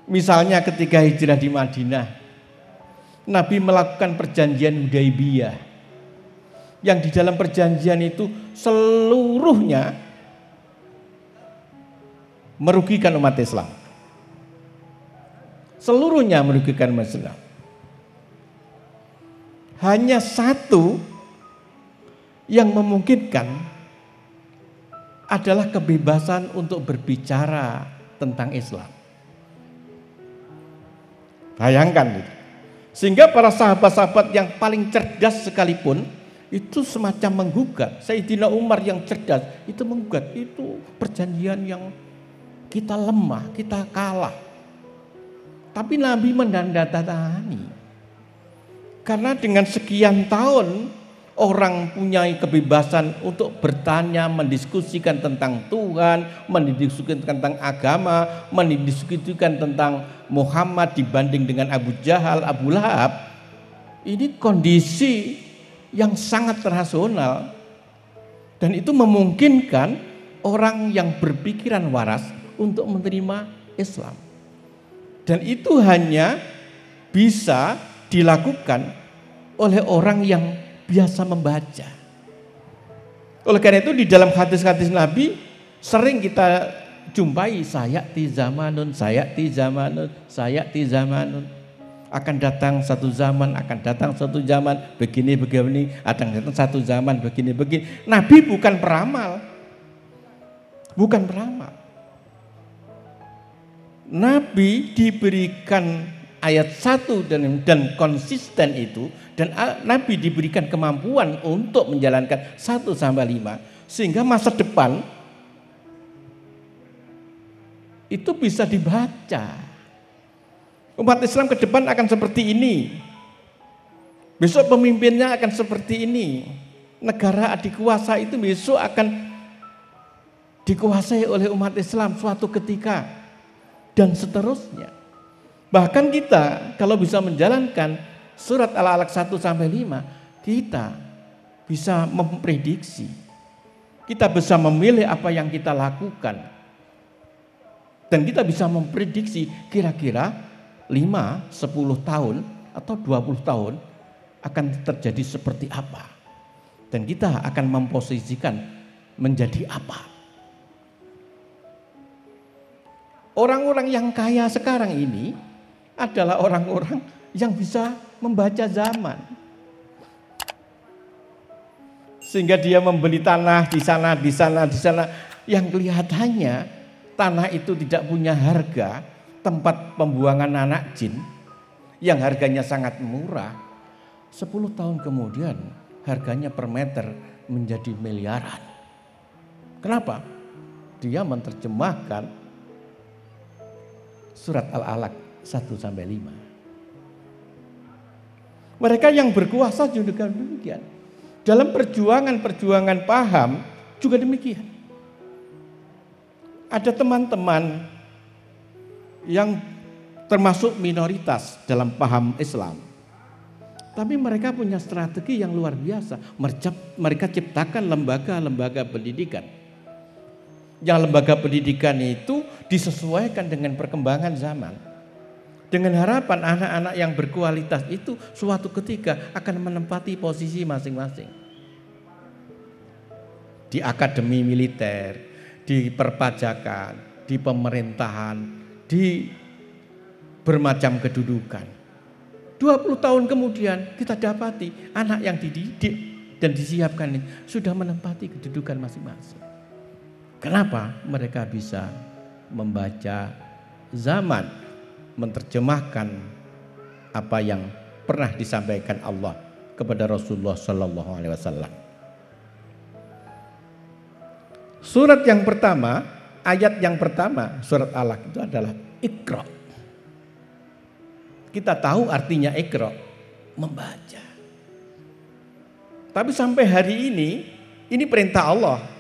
Misalnya ketika hijrah di Madinah, Nabi melakukan perjanjian Hudaibiyah, yang di dalam perjanjian itu seluruhnya merugikan umat Islam. Seluruhnya merugikan umat Islam. Hanya satu yang memungkinkan adalah kebebasan untuk berbicara tentang Islam. Bayangkan gitu. Sehingga para sahabat-sahabat yang paling cerdas sekalipun itu semacam menggugat. Sayyidina Umar yang cerdas itu menggugat, itu perjanjian yang kita lemah, kita kalah. Tapi Nabi menandatangani. Karena dengan sekian tahun orang punya kebebasan untuk bertanya, mendiskusikan tentang Tuhan, mendiskusikan tentang agama, mendiskusikan tentang Muhammad dibanding dengan Abu Jahal, Abu Lahab. Ini kondisi yang sangat rasional dan itu memungkinkan orang yang berpikiran waras untuk menerima Islam. Dan itu hanya bisa dilakukan oleh orang yang biasa membaca. Oleh karena itu di dalam hadis-hadis Nabi sering kita jumpai sayati zamanun, sayati zamanun, sayati zamanun. Akan datang satu zaman, akan datang satu zaman begini, akan datang satu zaman begini. Nabi bukan peramal. Bukan peramal. Nabi diberikan ayat 1 dan konsisten itu, dan Nabi diberikan kemampuan untuk menjalankan 1 sampai 5 sehingga masa depan itu bisa dibaca. Umat Islam ke depan akan seperti ini. Besok pemimpinnya akan seperti ini. Negara adik kuasa itu besok akan dikuasai oleh umat Islam suatu ketika dan seterusnya. Bahkan kita kalau bisa menjalankan surat Al-Alaq 1 sampai 5, kita bisa memprediksi. Kita bisa memilih apa yang kita lakukan. Dan kita bisa memprediksi kira-kira 5, 10 tahun atau 20 tahun akan terjadi seperti apa. Dan kita akan memposisikan menjadi apa. Orang-orang yang kaya sekarang ini adalah orang-orang yang bisa membaca zaman. Sehingga dia membeli tanah di sana, di sana, di sana. Yang kelihatannya tanah itu tidak punya harga, tempat pembuangan anak jin yang harganya sangat murah. 10 tahun kemudian harganya per meter menjadi miliaran. Kenapa? Dia menerjemahkan surat Al-Alaq 1 sampai 5. Mereka yang berkuasa juga demikian. Dalam perjuangan paham juga demikian. Ada teman-teman yang termasuk minoritas dalam paham Islam. Tapi mereka punya strategi yang luar biasa. Mereka ciptakan lembaga-lembaga pendidikan. Yang lembaga pendidikan itu disesuaikan dengan perkembangan zaman. Dengan harapan anak-anak yang berkualitas itu suatu ketika akan menempati posisi masing-masing. Di akademi militer, di perpajakan, di pemerintahan, di bermacam kedudukan. 20 tahun kemudian kita dapati anak yang dididik dan disiapkan ini sudah menempati kedudukan masing-masing. Kenapa? Mereka bisa membaca zaman, menerjemahkan apa yang pernah disampaikan Allah kepada Rasulullah Sallallahu Alaihi Wasallam. Surat yang pertama, ayat yang pertama surat Al-Alaq itu adalah Iqra. Kita tahu artinya Iqra, membaca. Tapi sampai hari ini perintah Allah.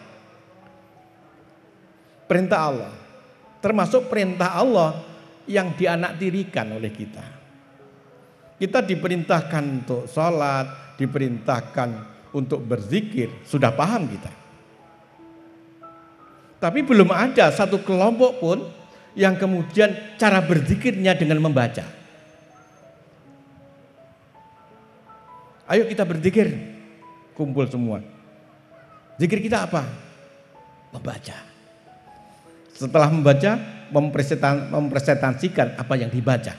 Perintah Allah. Termasuk perintah Allah yang dianaktirikan oleh kita. Kita diperintahkan untuk sholat, diperintahkan untuk berzikir, sudah paham kita. Tapi belum ada satu kelompok pun yang kemudian cara berzikirnya dengan membaca. Ayo kita berzikir, kumpul semua. Zikir kita apa? Membaca. Setelah membaca, mempresentasikan apa yang dibaca.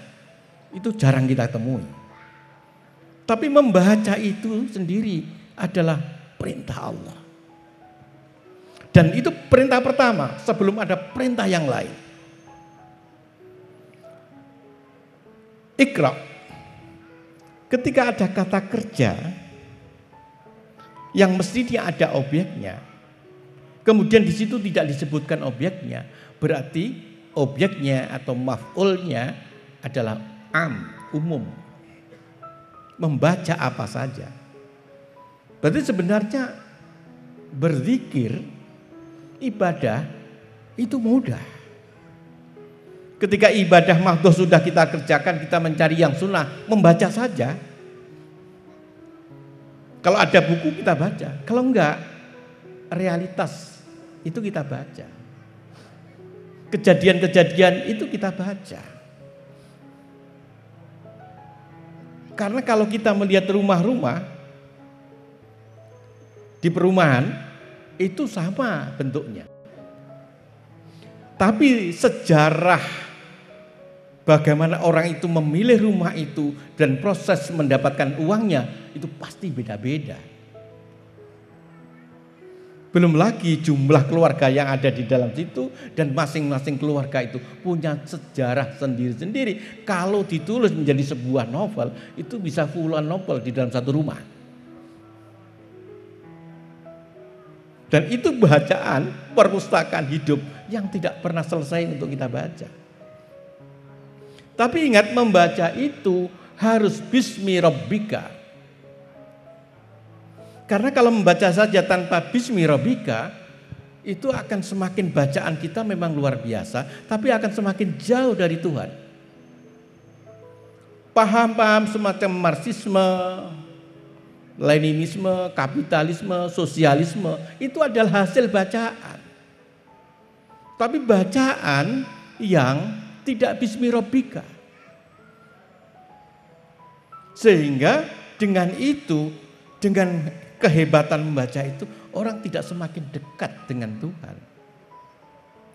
Itu jarang kita temui. Tapi membaca itu sendiri adalah perintah Allah. Dan itu perintah pertama sebelum ada perintah yang lain. Iqra. Ketika ada kata kerja yang mestinya ada objeknya, kemudian di situ tidak disebutkan objeknya, berarti objeknya atau maf'ulnya adalah umum. Membaca apa saja. Berarti sebenarnya berzikir, ibadah itu mudah. Ketika ibadah mahdhuf sudah kita kerjakan, kita mencari yang sunnah, membaca saja. Kalau ada buku kita baca, kalau enggak realitas itu kita baca. Kejadian-kejadian itu kita baca. Karena kalau kita melihat rumah-rumah di perumahan itu sama bentuknya. Tapi sejarah bagaimana orang itu memilih rumah itu dan proses mendapatkan uangnya itu pasti beda-beda. Belum lagi jumlah keluarga yang ada di dalam situ dan masing-masing keluarga itu punya sejarah sendiri-sendiri. Kalau ditulis menjadi sebuah novel itu bisa puluhan novel di dalam satu rumah. Dan itu bacaan perpustakaan hidup yang tidak pernah selesai untuk kita baca. Tapi ingat, membaca itu harus bismi rabbika. Karena kalau membaca saja tanpa bismi rabbika, itu akan semakin bacaan kita memang luar biasa, tapi akan semakin jauh dari Tuhan. Paham-paham semacam Marxisme, Leninisme, kapitalisme, sosialisme, itu adalah hasil bacaan. Tapi bacaan yang tidak bismi rabbika. Sehingga dengan itu, dengan kehebatan membaca itu, orang tidak semakin dekat dengan Tuhan,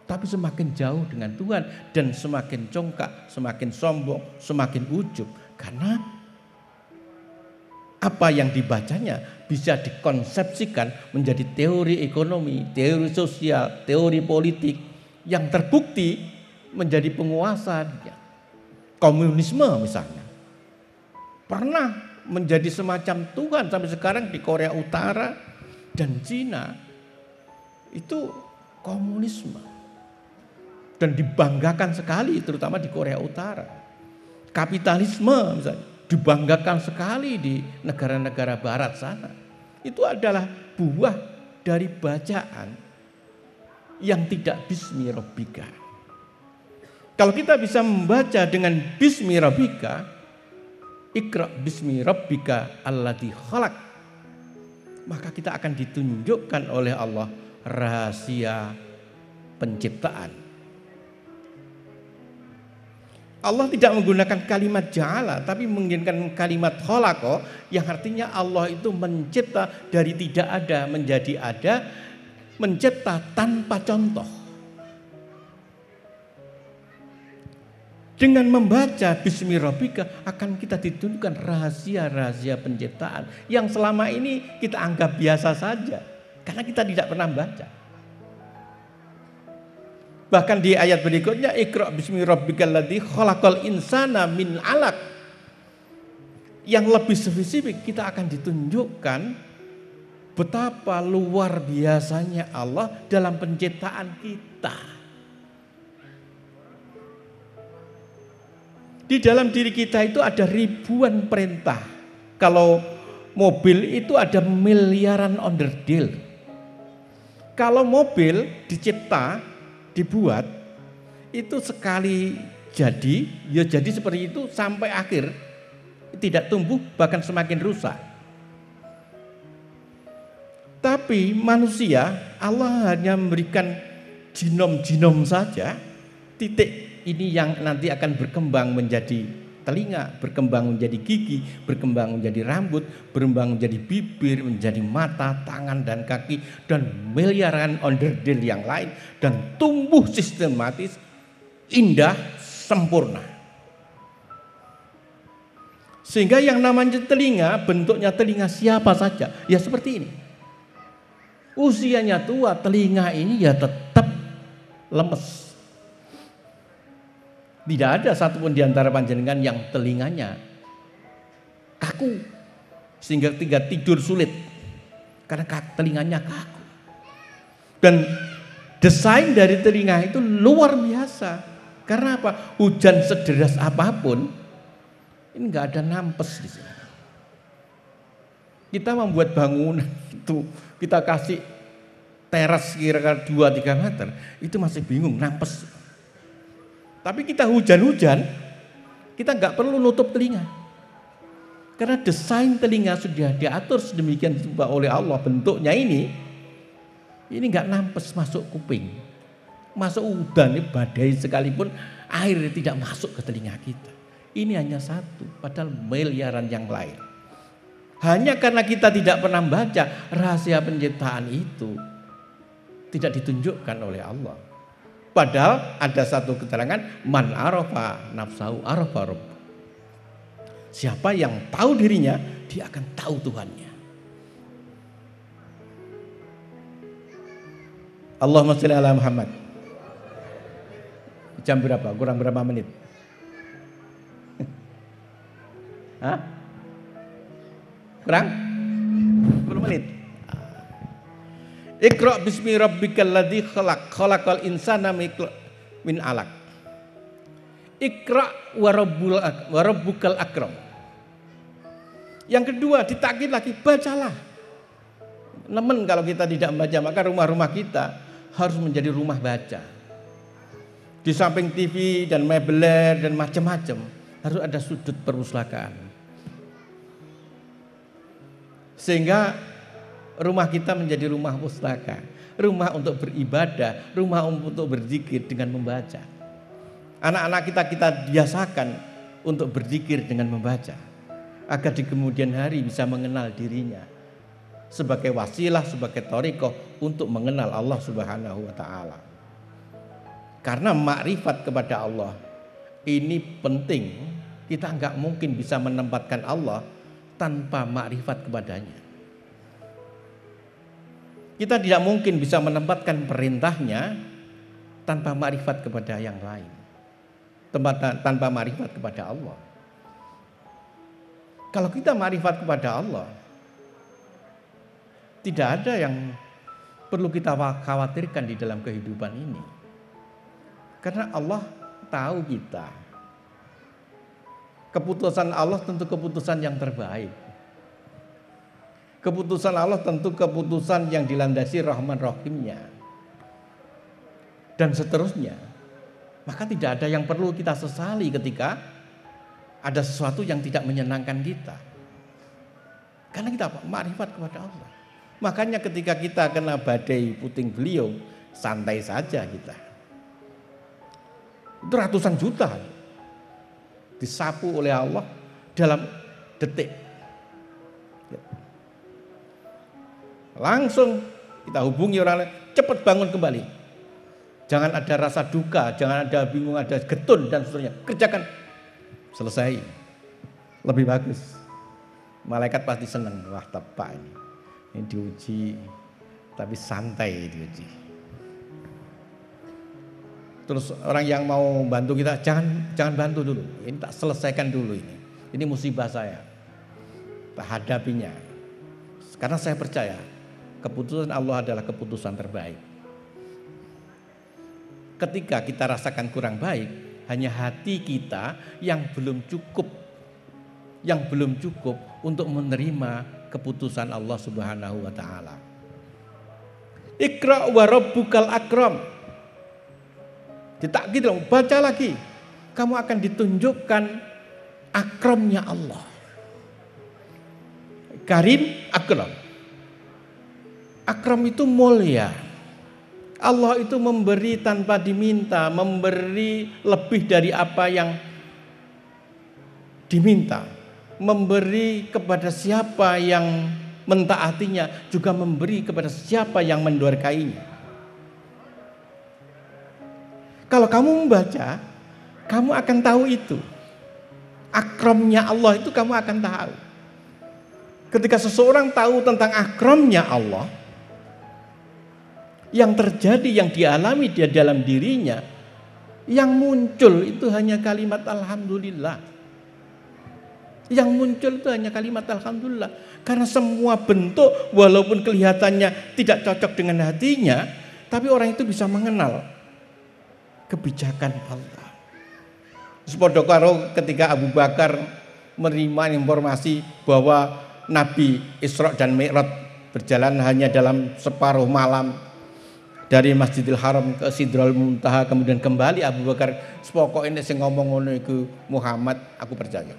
tapi semakin jauh dengan Tuhan dan semakin congkak, semakin sombong, semakin ujub. Karena apa yang dibacanya bisa dikonsepsikan menjadi teori ekonomi, teori sosial, teori politik yang terbukti menjadi penguasa. Komunisme misalnya pernah menjadi semacam Tuhan sampai sekarang di Korea Utara dan Cina itu komunisme dan dibanggakan sekali terutama di Korea Utara. Kapitalisme misalnya dibanggakan sekali di negara-negara barat sana. Itu adalah buah dari bacaan yang tidak bismi rabbika. Kalau kita bisa membaca dengan bismi rabbika, Iqra bismi rabbika alladzi khalaq, maka kita akan ditunjukkan oleh Allah rahasia penciptaan. Allah tidak menggunakan kalimat ja'ala, tapi menggunakan kalimat khalaqa, yang artinya Allah itu mencipta dari tidak ada menjadi ada, mencipta tanpa contoh. Dengan membaca bismi rabbika akan kita ditunjukkan rahasia-rahasia penciptaan yang selama ini kita anggap biasa saja karena kita tidak pernah membaca. Bahkan di ayat berikutnya, Iqra bismi rabbikal ladzi khalaqal insana min 'alaq. Yang lebih spesifik kita akan ditunjukkan betapa luar biasanya Allah dalam penciptaan kita. Di dalam diri kita itu ada ribuan perintah. Kalau mobil itu ada miliaran onderdil. Kalau mobil dicipta, dibuat, itu sekali jadi, ya jadi seperti itu sampai akhir. Tidak tumbuh, bahkan semakin rusak. Tapi manusia, Allah hanya memberikan genom-genom saja, titik ini yang nanti akan berkembang menjadi telinga, berkembang menjadi gigi, berkembang menjadi rambut, berkembang menjadi bibir, menjadi mata, tangan dan kaki, dan miliaran onderdil yang lain, dan tumbuh sistematis, indah, sempurna. Sehingga yang namanya telinga, bentuknya telinga siapa saja, ya seperti ini. Usianya tua, telinga ini ya tetap lemes. Tidak ada satupun di antara panjenengan yang telinganya kaku sehingga ketika tidur sulit karena telinganya kaku. Dan desain dari telinga itu luar biasa. Karena apa? Hujan sederas apapun ini nggak ada nampes di sini. Kita membuat bangunan itu, kita kasih teras kira-kira 2-3 meter, itu masih bingung nampes. Tapi kita hujan-hujan, kita nggak perlu nutup telinga. Karena desain telinga sudah diatur sedemikian rupa oleh Allah, bentuknya ini nggak nampes masuk kuping. Masuk udan, badai sekalipun air tidak masuk ke telinga kita. Ini hanya satu, padahal miliaran yang lain. Hanya karena kita tidak pernah baca rahasia penciptaan itu tidak ditunjukkan oleh Allah. Padahal ada satu keterangan, man arafa nafsahu arafa rabb. Siapa yang tahu dirinya, dia akan tahu Tuhannya. Allahumma shalli ala Muhammad. Jam berapa? Kurang berapa menit? Hah? Kurang? 10 menit. Iqra bismi rabbikal ladzi khalaq, khalaqal insana min 'alaq. Iqra wa rabbukal akram. Yang kedua ditakkid lagi, bacalah. Nemen kalau kita tidak membaca, maka rumah-rumah kita harus menjadi rumah baca. Di samping TV dan mebeler dan macam-macam harus ada sudut perpustakaan. Sehingga rumah kita menjadi rumah pustaka, rumah untuk beribadah, rumah untuk berzikir dengan membaca. Anak-anak kita biasakan untuk berzikir dengan membaca, agar di kemudian hari bisa mengenal dirinya sebagai wasilah, sebagai thariqah untuk mengenal Allah Subhanahu wa taala. Karena makrifat kepada Allah ini penting. Kita nggak mungkin bisa menempatkan Allah tanpa makrifat kepadanya. Kita tidak mungkin bisa menempatkan perintahnya tanpa makrifat kepada yang lain, tanpa makrifat kepada Allah. Kalau kita makrifat kepada Allah, tidak ada yang perlu kita khawatirkan di dalam kehidupan ini. Karena Allah tahu kita. Keputusan Allah tentu keputusan yang terbaik. Keputusan Allah tentu keputusan yang dilandasi Rahman Rahimnya. Dan seterusnya. Maka tidak ada yang perlu kita sesali ketika ada sesuatu yang tidak menyenangkan kita. Karena kita makrifat kepada Allah. Makanya ketika kita kena badai puting beliung, santai saja kita. Itu ratusan juta disapu oleh Allah dalam detik. Langsung kita hubungi orang lain, cepat bangun kembali. Jangan ada rasa duka, jangan ada bingung, ada getun dan seterusnya. Kerjakan, selesai. Lebih bagus. Malaikat pasti senang. Wah, tepat ini diuji, tapi santai diuji. Terus orang yang mau bantu kita, jangan bantu dulu. Ini tak selesaikan dulu ini. Ini musibah saya. Tak hadapinya. Karena saya percaya keputusan Allah adalah keputusan terbaik. Ketika kita rasakan kurang baik, hanya hati kita yang belum cukup untuk menerima keputusan Allah Subhanahu wa taala. Iqra wa rabbukal akram. Ditakkid dong, baca lagi. Kamu akan ditunjukkan akramnya Allah. Karim, akram. Akram itu mulia. Allah itu memberi tanpa diminta, memberi lebih dari apa yang diminta, memberi kepada siapa yang mentaatinya, juga memberi kepada siapa yang mendurhakainya. Kalau kamu membaca, kamu akan tahu itu. Akramnya Allah itu kamu akan tahu. Ketika seseorang tahu tentang akramnya Allah, yang terjadi, yang dialami dia dalam dirinya, yang muncul itu hanya kalimat alhamdulillah. Yang muncul itu hanya kalimat alhamdulillah. Karena semua bentuk walaupun kelihatannya tidak cocok dengan hatinya, tapi orang itu bisa mengenal kebijakan Allah. Sepodo karo ketika Abu Bakar menerima informasi bahwa Nabi Isra dan Mi'raj berjalan hanya dalam separuh malam dari Masjidil Haram ke Sidratul Muntaha, kemudian kembali. Abu Bakar, sepokoknya sing ngomong ngono iku Muhammad, aku percaya.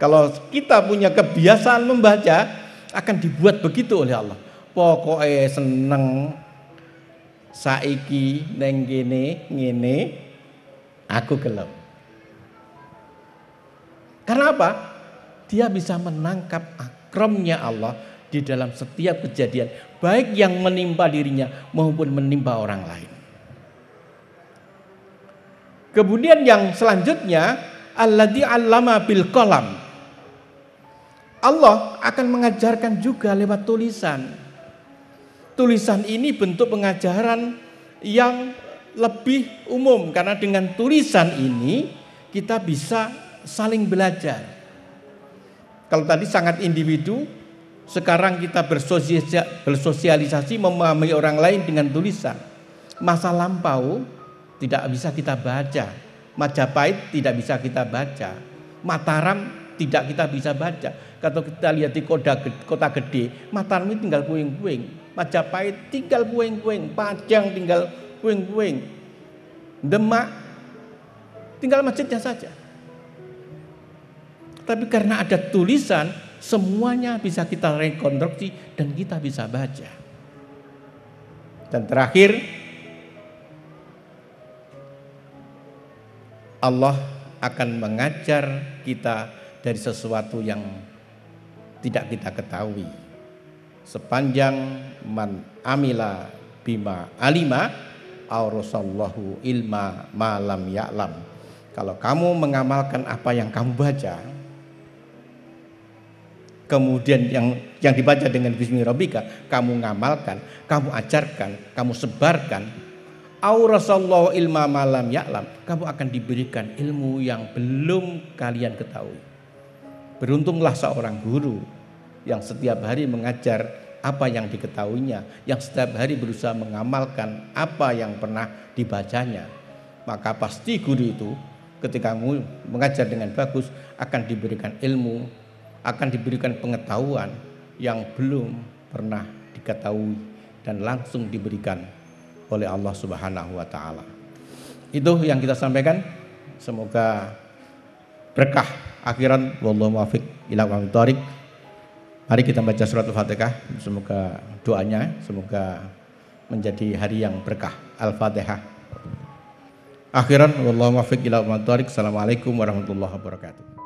Kalau kita punya kebiasaan membaca, akan dibuat begitu oleh Allah. Pokoknya seneng saiki neng gene ngene, aku gelem. Karena apa? Dia bisa menangkap akramnya Allah di dalam setiap kejadian, baik yang menimpa dirinya maupun menimpa orang lain. Kemudian yang selanjutnya, alladzi 'allama bil qalam. Allah akan mengajarkan juga lewat tulisan. Tulisan ini bentuk pengajaran yang lebih umum, karena dengan tulisan ini kita bisa saling belajar. Kalau tadi sangat individu, sekarang kita bersosialisasi, memahami orang lain dengan tulisan. Masa lampau tidak bisa kita baca, Majapahit tidak bisa kita baca, Mataram tidak kita bisa baca. Kalau kita lihat di kota gede, Mataram itu tinggal puing-puing, Majapahit tinggal puing-puing, Pajang tinggal puing-puing, Demak tinggal masjidnya saja. Tapi karena ada tulisan, semuanya bisa kita rekonstruksi dan kita bisa baca. Dan terakhir, Allah akan mengajar kita dari sesuatu yang tidak kita ketahui. Sepanjang man amila bima alima aurasallahu ilma malam ya'lam. Kalau kamu mengamalkan apa yang kamu baca, kemudian yang dibaca dengan bismi rabbika, kamu ngamalkan, kamu ajarkan, kamu sebarkan, aurasallahu ilma malam ya'lam, kamu akan diberikan ilmu yang belum kalian ketahui. Beruntunglah seorang guru yang setiap hari mengajar apa yang diketahuinya, yang setiap hari berusaha mengamalkan apa yang pernah dibacanya. Maka pasti guru itu ketika mengajar dengan bagus akan diberikan ilmu, akan diberikan pengetahuan yang belum pernah diketahui dan langsung diberikan oleh Allah Subhanahu wa taala. Itu yang kita sampaikan, semoga berkah akhiran. Wallahu muwaffiq ila aqwamit thoriq. Mari kita baca surat Al-Fatihah, semoga doanya semoga menjadi hari yang berkah. Al-Fatihah. Akhiran wallahu muwaffiq ila aqwamit thoriq. Assalamualaikum warahmatullahi wabarakatuh.